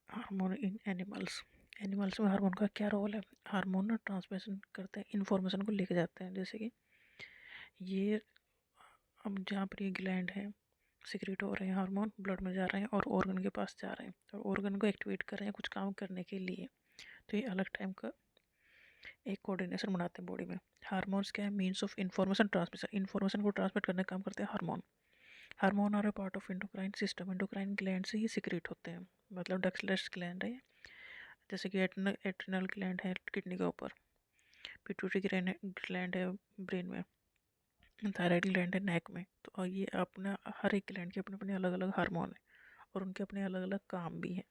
Hormone इन animals. Animals में hormone का क्या रोल है? हार्मोन ना ट्रांसमिशन करते हैं, इन्फॉर्मेशन को लेके जाते हैं। जैसे कि ये अब जहाँ पर ये ग्लैंड है, सिक्रेट हो रहे हैं हार्मोन, ब्लड में जा रहे हैं और ऑर्गन के पास जा रहे हैं और ऑर्गन को एक्टिवेट कर रहे हैं कुछ काम करने के लिए। तो ये अलग टाइम का एक कोऑर्डिनेशन बनाते हैं बॉडी में। हार्मोन्स क्या है? Means of information transmission. Information को ट्रांसमिट करने का काम करते हैं hormone. Hormone are a part of endocrine system. Endocrine gland से ही सिक्रेट होते हैं, मतलब डक्सलेस ग्लैंड है। जैसे कि एड्रिनल ग्लैंड है किडनी के ऊपर, पिट्यूटरी ग्लैंड है ब्रेन में, थायराइड ग्लैंड है नेक में। तो और ये अपना हर एक ग्लैंड के अपने अपने अलग अलग हार्मोन है और उनके अपने अलग अलग काम भी हैं।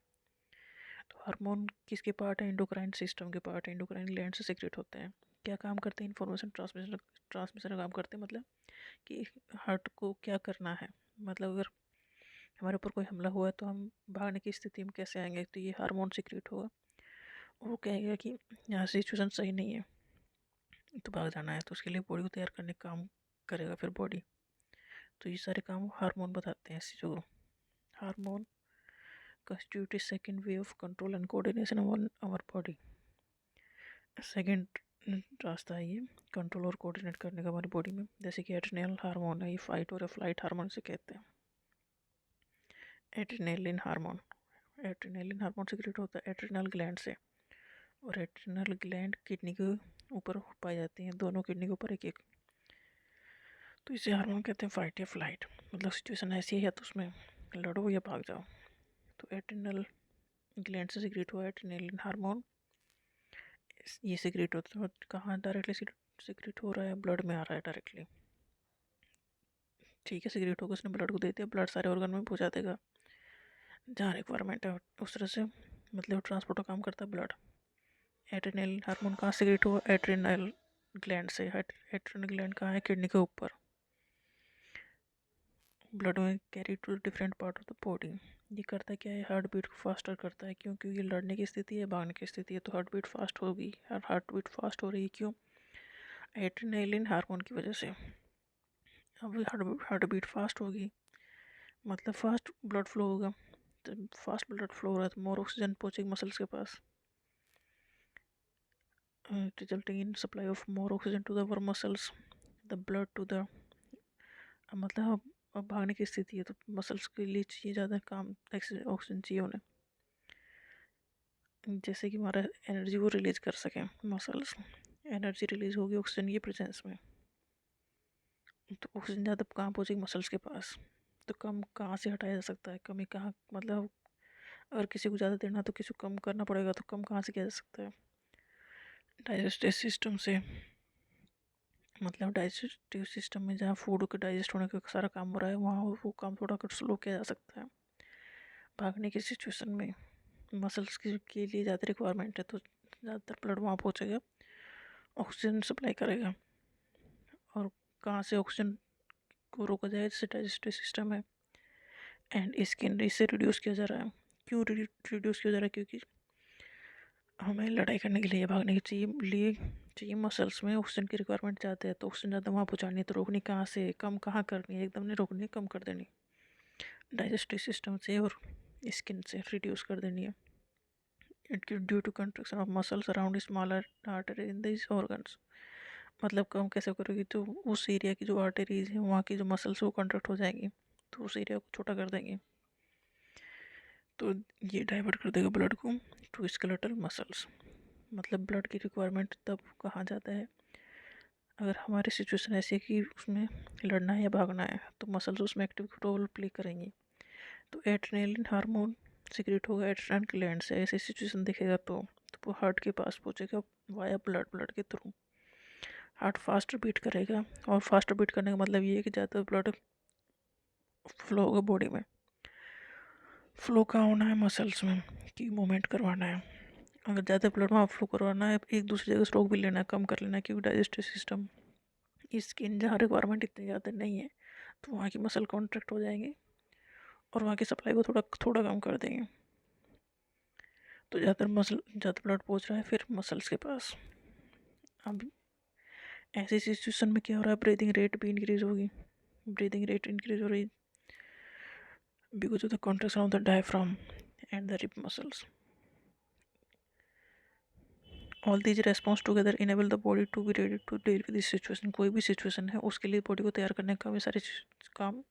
तो हार्मोन किसके पार्ट है? एंडोक्राइन सिस्टम के पार्ट है। एंडोक्राइन ग्लैंड से सीक्रेट होते हैं। क्या काम करते हैं? इन्फॉर्मेशन ट्रांसमिशन ट्रांसमिशन का काम करते हैं। मतलब कि हार्ट को क्या करना है, मतलब अगर हमारे ऊपर कोई हमला हुआ है तो हम भागने की स्थिति में कैसे आएंगे, तो ये हार्मोन सीक्रेट होगा। वो कहेगा कि यहाँ सिचुएशन सही नहीं है तो भाग जाना है, तो उसके लिए बॉडी को तैयार करने का काम करेगा फिर बॉडी। तो ये सारे काम हार्मोन बताते हैं ऐसी जो hormone constitute a second way of control and coordination of our body। Second रास्ता है ये कंट्रोल और कोऑर्डिनेट करने का हमारी बॉडी में। जैसे कि एड्रिनल हार्मोन है, ये फाइट और फ्लाइट हार्मोन से कहते हैं। Adrenaline hormone, adrenaline hormone secrete होता है एड्रिनल ग्लैंड से और एड्रिनल ग्लैंड किडनी के ऊपर पाई जाती हैं, दोनों किडनी के ऊपर एक एक। तो इसे हार्मोन कहते हैं फाइट या फ्लाइट। मतलब सिचुएशन ऐसी है या तो उसमें लड़ो या भाग जाओ। तो एड्रिनल ग्लैंड से सीक्रेट हुआ एड्रिनलिन हार्मोन। ये सीक्रेट होता है कहाँ? डायरेक्टली सीक्रेट हो रहा है, ब्लड में आ रहा है डायरेक्टली। ठीक है, सीक्रेट होकर उसने ब्लड को दे दिया, ब्लड सारे ऑर्गन में पहुँचा देगा जहाँ रिक्वायरमेंट है उस तरह से। मतलब ट्रांसपोर्ट का काम करता है ब्लड। एड्रिनल हार्मोन कहाँ सीक्रेट हुआ? एड्रिनल ग्लैंड से। एड्रिनल ग्लैंड कहाँ है? किडनी के ऊपर। ब्लड में carry to different part of the body. ये करता है क्या है? हार्ट बीट को फास्टर करता है। क्यों? क्योंकि लड़ने की स्थिति है, भागने की स्थिति है, तो हार्ट बीट फास्ट होगी। हार्ट बीट फास्ट हो रही है क्यों? एड्रिनलिन हार्मोन की वजह से। अब हार्ट बीट फास्ट होगी मतलब फास्ट ब्लड फ्लो होगा। तो फास्ट ब्लड फ्लो हो रहा है तो मोर ऑक्सीजन पहुँचेगी मसल्स के पास, resulting in supply of more oxygen to the muscles, the blood to the. मतलब अब भागने की स्थिति है तो मसल्स के लिए चाहिए ज़्यादा काम, ऑक्सीजन चाहिए उन्हें, जैसे कि हमारा एनर्जी को रिलीज कर सकें मसल्स। एनर्जी रिलीज होगी ऑक्सीजन की प्रेजेंस में, तो ऑक्सीजन ज़्यादा कहाँ पहुँचेगी? मसल्स के पास। तो कम कहाँ से हटाया जा सकता है? कमी कहाँ, मतलब अगर किसी को ज़्यादा देना तो किसी को कम करना पड़ेगा, तो कम कहाँ से किया जा सकता है? डाइजेस्टिव सिस्टम से। मतलब डाइजेस्टिव सिस्टम में जहाँ फूड के डाइजेस्ट होने का सारा काम हो रहा है वहाँ वो काम थोड़ा स्लो किया जा सकता है। भागने की सिचुएशन में मसल्स के लिए ज़्यादा रिक्वायरमेंट है तो ज़्यादातर ब्लड वहाँ पहुँचेगा, ऑक्सीजन सप्लाई करेगा। और कहाँ से ऑक्सीजन को रोका जाए? जैसे डाइजेस्टिव सिस्टम है एंड स्किन, इससे रिड्यूस किया जा रहा है। क्यों रिड्यूस किया जा रहा है? क्योंकि हमें लड़ाई करने के लिए, भागने के चाहिए मसल्स में ऑक्सीजन की रिक्वायरमेंट ज़्यादा है, तो ऑक्सीजन ज़्यादा वहाँ पहुँचानी है। तो रोकनी कहाँ से? कम कहाँ करनी है? एकदम नहीं रोकनी, कम कर देनी डाइजेस्टिव सिस्टम से और स्किन से रिड्यूस कर देनी है। It due to contraction of muscles around smaller artery in this organs. मतलब कम कैसे करोगी? तो उस एरिया की जो आर्टरीज हैं वहाँ की जो मसल्स वो कंट्रैक्ट हो जाएंगी तो उस एरिया को छोटा कर देंगे, तो ये डाइवर्ट कर देगा ब्लड को टू स्केलेटल मसल्स। मतलब ब्लड की रिक्वायरमेंट तब कहाँ जाता है? अगर हमारी सिचुएशन ऐसी है कि उसमें लड़ना है या भागना है तो मसल्स उसमें एक्टिव रोल प्ले करेंगी। तो एड्रेनलिन हार्मोन सीक्रेट होगा एड्रेनल ग्लैंड से। ऐसी सिचुएशन दिखेगा तो वो हार्ट के पास पहुँचेगा वाया ब्लड के थ्रू। हार्ट फास्ट बीट करेगा और फास्ट बीट करने का मतलब ये है कि ज़्यादा ब्लड फ्लो होगा बॉडी में। फ्लो कहाँ होना है? मसल्स में, कि मूवमेंट करवाना है। अगर ज़्यादा ब्लड वहाँ फ्लो करवाना है, एक दूसरी जगह स्ट्रोक भी लेना है, कम कर लेना है, क्योंकि डाइजेस्टिव सिस्टम स्किन जहाँ रिक्वायरमेंट इतनी ज़्यादा नहीं है तो वहाँ की मसल कॉन्ट्रैक्ट हो जाएंगे और वहाँ की सप्लाई को थोड़ा थोड़ा कम कर देंगे। तो ज़्यादा ब्लड पहुँच रहा है फिर मसल्स के पास। अब ऐसी सिचुएशन में क्या हो रहा है? ब्रीदिंग रेट भी इंक्रीज होगी। ब्रीदिंग रेट इंक्रीज हो रही because of the contraction of the diaphragm and the rib muscles. All these response together enable the body to be ready to deal with this situation. कोई भी situation है उसके लिए body को तैयार करने का भी सारे काम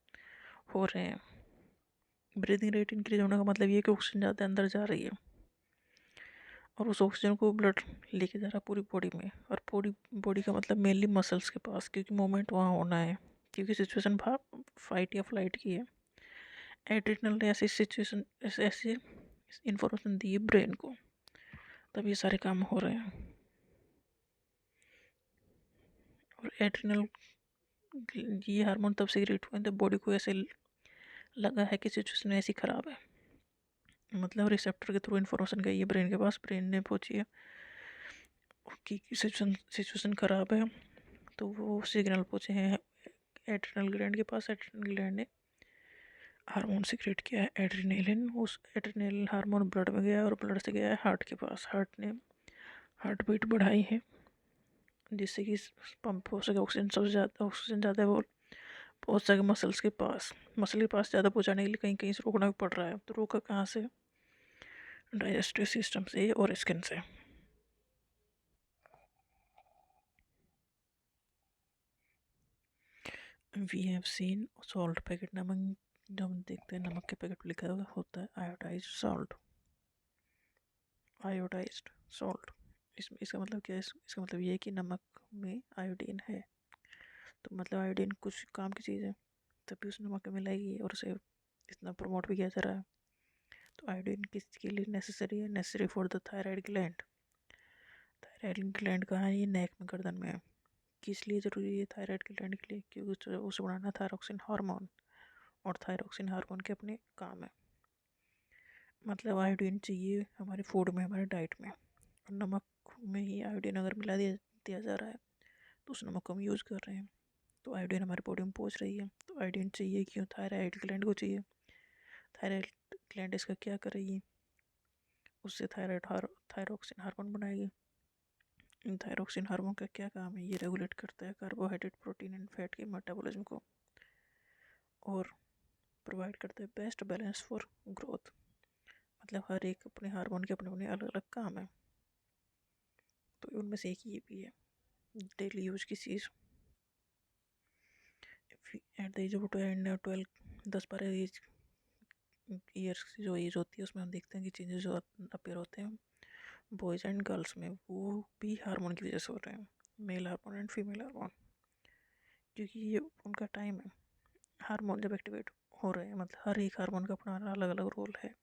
हो रहे हैं. ब्रीदिंग रेट इंक्रीज होने का मतलब ये है कि ऑक्सीजन ज़्यादा अंदर जा रही है और उस ऑक्सीजन को ब्लड लेके जा रहा है पूरी बॉडी में. और पूरी बॉडी का मतलब मेनली मसल्स के पास, क्योंकि मूवमेंट वहाँ होना है, क्योंकि सिचुएशन फाइट या फ्लाइट की है. एड्रिनल ने ऐसी सिचुएशन ऐसी इंफॉर्मेशन दी है ब्रेन को, तब ये सारे काम हो रहे हैं. और एड्रिनल ये हार्मोन तब से क्रिएट हुए जब बॉडी को ऐसे लगा है कि सिचुएशन ऐसी ख़राब है. मतलब रिसेप्टर के थ्रू इन्फॉर्मेशन गई है ब्रेन के पास, ब्रेन ने पूछी है कि सिचुएशन ख़राब है, तो वो सिग्नल पूछे हैं एड्रिनल ग्लैंड के पास. एड्रिनल ग्लैंड ने हार्मोन सिक्रेट किया है एड्रिनलिन. उस एड्रिनल हार्मोन ब्लड में गया और ब्लड से गया है हार्ट के पास. हार्ट ने हार्ट बीट बढ़ाई है जिससे कि पंप हो सके ऑक्सीजन. सबसे ज़्यादा ऑक्सीजन ज़्यादा है वो पहुँच सके मसल्स के पास. मसल के पास ज़्यादा पहुँचाने के लिए कहीं कहीं से रोकना भी पड़ रहा है. तो रोका कहाँ से? डाइजेस्टिव सिस्टम से और स्किन से. We have seen salt packet. नमक जब हम देखते हैं नमक के पैकेट पर लिखा हुआ होता है आयोडाइज सॉल्ट. आयोडाइज्ड सॉल्ट, इसका मतलब क्या है? इसका मतलब ये है कि नमक में आयोडीन है. तो मतलब आयोडीन कुछ काम की चीज़ है, तभी उस नमक में मिलाएगी और उसे इतना प्रमोट भी किया जा रहा है. तो आयोडीन किसके लिए नेसेसरी है? Necessary for the thyroid gland. Thyroid gland कहाँ है? ये नेक में, गर्दन में है. किस लिए ज़रूरी है थायराइड ग्लैंड के लिए? क्योंकि उसे बनाना थायरोक्सिन हार्मोन, और थायरोक्सिन हार्मोन के अपने काम है. मतलब आयोडीन चाहिए हमारे फूड में, हमारे डाइट में. और नमक में ही आयोडीन अगर मिला दिया जा रहा है तो उस नमक को हम यूज़ कर रहे हैं. तो आयोडीन हमारे बॉडी में पहुंच रही है. तो आयोडीन चाहिए क्यों? थायराइड ग्लैंड को चाहिए. थायराइड ग्लैंड इसका क्या करेगी? उससे थायरोक्सिन हार्मोन बनाएगी. थायरोक्सिन हार्मोन का क्या काम है? ये रेगुलेट करता है कार्बोहाइड्रेट, प्रोटीन एंड फैट के मेटाबॉलिज्म को, और प्रोवाइड करता है बेस्ट बैलेंस फॉर ग्रोथ. मतलब हर एक अपने हार्मोन के अपने अपने अलग अलग काम है. तो उनमें से एक ये भी है डेली यूज की चीज़. At the age of 12 10-12 years की जो एज होती है उसमें हम देखते हैं कि चेंजेस जो अपेयर होते हैं बॉयज़ एंड गर्ल्स में, वो भी हार्मोन की वजह से हो रहे हैं. Male hormone and female hormone, क्योंकि ये उनका टाइम है. हार्मोन जब एक्टिवेट हो रहे हैं, मतलब हर एक हार्मोन का अपना अलग अलग रोल है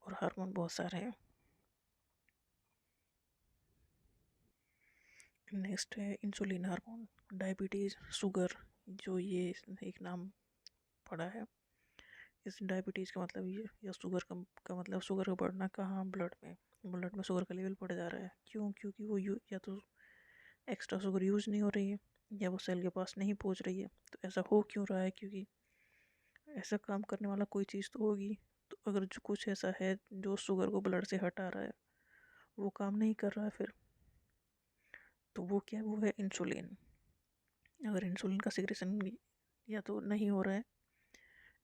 और हार्मोन बहुत सारे हैं. नेक्स्ट है इंसुलिन हार्मोन. डायबिटीज़, शुगर, जो ये एक नाम पड़ा है. इस डायबिटीज़ का मतलब ये, या शुगर का मतलब शुगर का बढ़ना कहाँ? ब्लड में शुगर का लेवल बढ़ जा रहा है. क्यों? क्योंकि वो या तो एक्स्ट्रा शुगर यूज़ नहीं हो रही है, या वो सेल के पास नहीं पहुंच रही है. तो ऐसा हो क्यों रहा है? क्योंकि ऐसा काम करने वाला कोई चीज़ तो होगी. तो अगर जो कुछ ऐसा है जो शुगर को ब्लड से हटा रहा है, वो काम नहीं कर रहा है फिर, तो वो क्या? वो है इंसुलिन. अगर इंसुलिन का सिक्रेशन या तो नहीं हो रहा है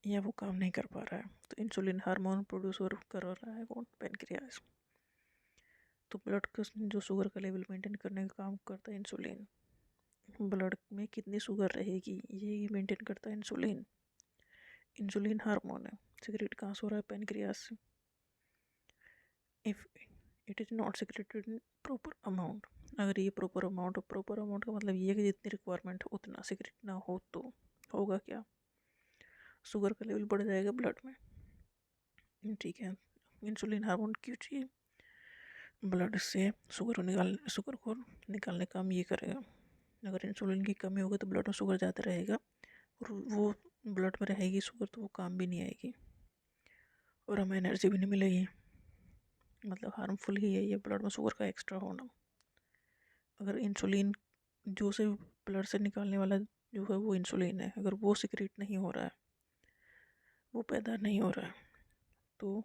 या वो काम नहीं कर पा रहा है, तो इंसुलिन हार्मोन प्रोड्यूस कर रहा है कौन? पेनक्रियास. तो ब्लड का जो शुगर का लेवल मेंटेन करने का काम करता है इंसुलिन. ब्लड में कितनी शुगर रहेगी ये मेंटेन करता है इंसुलिन. इंसुलिन हार्मोन है, सिक्रेट कहाँ से हो रहा है? पेनक्रियास से. If it is not secreted in proper amount. अगर ये प्रॉपर अमाउंट का मतलब ये है कि जितनी रिक्वायरमेंट उतना सिक्रेट ना हो तो होगा क्या? शुगर का लेवल बढ़ जाएगा ब्लड में. ठीक है. इंसुलिन हार्मोन क्यों चाहिए? ब्लड से शुगर को निकालने का काम ये करेगा. अगर इंसुलिन की कमी होगी तो ब्लड में शुगर ज़्यादा रहेगा, और वो ब्लड में रहेगी शुगर तो वो काम भी नहीं आएगी और हमें एनर्जी भी नहीं मिलेगी. मतलब हार्मफुल ही है ये ब्लड में शुगर का एक्स्ट्रा होना. अगर इंसुलिन जो से ब्लड से निकालने वाला जो है वो इंसुलिन है, अगर वो सिक्रेट नहीं हो रहा है, वो पैदा नहीं हो रहा है, तो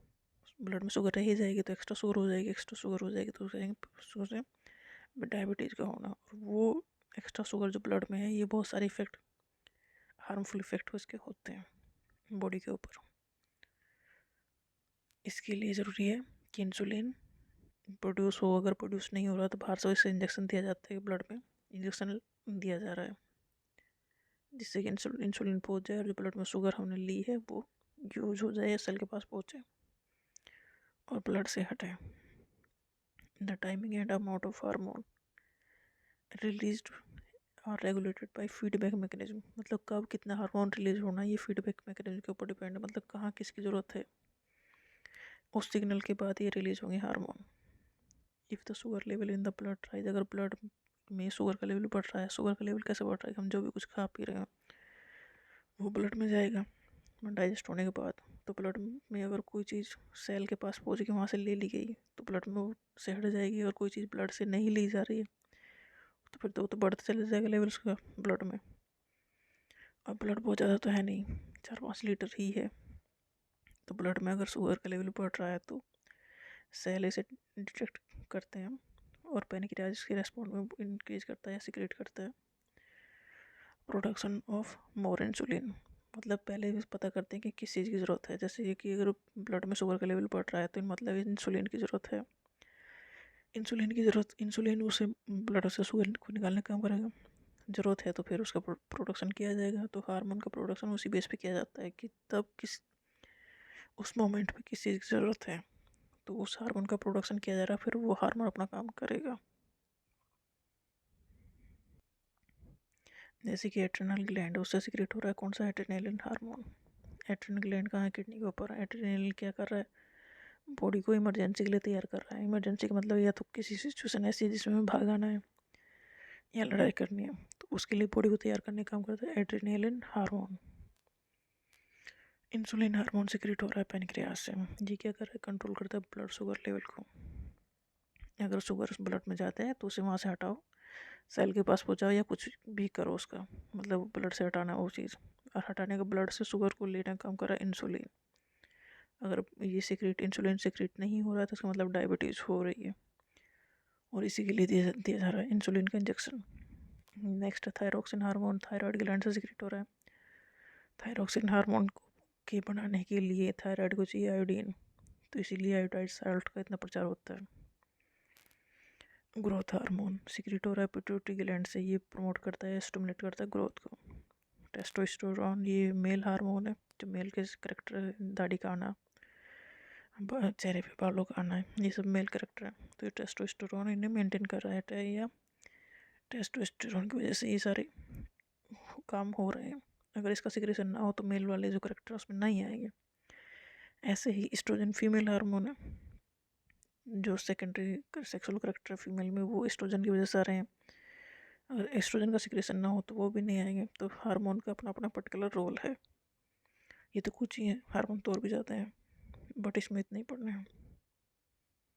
ब्लड में शुगर रह ही जाएगी. तो एक्स्ट्रा शुगर हो जाएगी तो उससे डायबिटीज़ का होना. और वो एक्स्ट्रा शुगर जो ब्लड में है, ये बहुत सारे इफेक्ट, हार्मफुल इफेक्ट उसके होते हैं बॉडी के ऊपर. इसके लिए ज़रूरी है कि इंसुलिन प्रोड्यूस हो। अगर प्रोड्यूस नहीं हो रहा तो बाहर से इसे इंजेक्शन दिया जाता है, ब्लड में इंजेक्शन दिया जा रहा है जिससे कि इंसुलिन पहुंच जाए और जो ब्लड में शुगर हमने ली है वो यूज हो जाए, सेल के पास पहुंचे और ब्लड से हटे। The timing and amount of hormone released are regulated by feedback mechanism. मतलब कब कितना हार्मोन रिलीज होना है ये फीडबैक मैकेनिज्म के ऊपर डिपेंड है। मतलब कहाँ किसकी ज़रूरत है उस सिग्नल के बाद ये रिलीज होंगे hormone. If the sugar level in the blood rise, अगर ब्लड में शुगर का लेवल बढ़ रहा है, शुगर का लेवल कैसे बढ़ रहा है, हम जो भी कुछ खा पी रहे हैं वो ब्लड में जाएगा डाइजेस्ट होने के बाद। तो ब्लड में अगर कोई चीज़ सेल के पास पहुँच के वहाँ से ले ली गई तो ब्लड में वो से हट जाएगी। और कोई चीज़ ब्लड से नहीं ली जा रही है तो फिर तो बढ़ते चले जाएगा लेवल उसका ब्लड में। अब ब्लड बहुत ज़्यादा तो है नहीं, 4-5 लीटर ही है। तो ब्लड में अगर शुगर का लेवल बढ़ रहा है तो सेल इसे डिटेक्ट करते हैं और पैनक्रियाज के रेस्पॉन्ड में इंक्रीज करता है या सिक्रेट करता है प्रोडक्शन ऑफ मोर इंसुलिन। मतलब पहले भी पता करते हैं कि किस चीज़ की ज़रूरत है। जैसे कि अगर ब्लड में शुगर का लेवल बढ़ रहा है तो मतलब इंसुलिन की ज़रूरत है। इंसुलिन उसे ब्लड से शुगर को निकालने का काम करेगा। ज़रूरत है तो फिर उसका प्रोडक्शन किया जाएगा। तो हार्मोन का प्रोडक्शन उसी बेस पे किया जाता है कि तब किस उस मोमेंट पे किस चीज़ की ज़रूरत है तो उस हार्मोन का प्रोडक्शन किया जा रहा है, फिर वो हार्मोन अपना काम करेगा। जैसे कि एड्रेनल ग्लैंड, उससे सिक्रेट हो रहा है कौन सा, एड्रेनलिन हार्मोन। एड्रेनल ग्लैंड कहाँ है, किडनी के ऊपर। एड्रेनलिन क्या कर रहा है, बॉडी को इमरजेंसी के लिए तैयार कर रहा है। इमरजेंसी का मतलब या तो किसी सिचुएशन ऐसी है जिसमें भागाना है या लड़ाई करनी है तो उसके लिए बॉडी को तैयार करने का काम करता है adrenaline hormone. Insulin hormone secrete हो रहा है पैनक्रियाज से। ये क्या कर रहा है, कंट्रोल करता है ब्लड शुगर लेवल को। अगर शुगर ब्लड में जाते हैं तो उसे वहाँ से हटाओ, सेल के पास पहुँचाओ या कुछ भी करो उसका, मतलब ब्लड से हटाना वो चीज़। और हटाने का ब्लड से शुगर को लेने का काम कर रहा है इंसुलिन। अगर ये इंसुलिन सिक्रेट नहीं हो रहा है तो इसका मतलब डायबिटीज़ हो रही है और इसी के लिए दिया जा रहा है इंसुलिन का injection. Next thyroxine hormone, thyroid gland से सिक्रेट हो रहा है। थायरोक्सिन हार्मोन के बनाने के लिए थायराइड को चाहिए आयोडीन, तो इसीलिए आयोडाइड साल्ट का इतना प्रचार होता है। ग्रोथ हार्मोन सिक्रेट हो रहा है पिट्यूटरी ग्लैंड से। ये प्रमोट करता है, स्टिमुलेट करता है ग्रोथ को। टेस्टोस्टेरोन ये मेल हार्मोन है, जो मेल के करेक्टर, दाढ़ी का आना, चेहरे पे बालों का आना है, ये सब मेल करेक्टर है। तो ये टेस्टोस्टेरोन इन्हें मेंटेन कर रहा है या टेस्टोस्टेरोन की वजह से ये सारे काम हो रहे हैं। अगर इसका सिक्रेशन ना हो तो मेल वाले जो करेक्टर उसमें नहीं आएंगे। ऐसे ही एस्ट्रोजन फीमेल हार्मोन है, जो सेकेंडरी सेक्सुअल करेक्टर फीमेल में वो एस्ट्रोजन की वजह से आ रहे हैं। अगर एस्ट्रोजन का सिक्रेशन ना हो तो वो भी नहीं आएंगे। तो हार्मोन का अपना अपना पर्टिकुलर रोल है। ये तो कुछ ही है, हार्मोन तो और भी ज़्यादा हैं बट इसमें इतने ही पढ़ने हैं।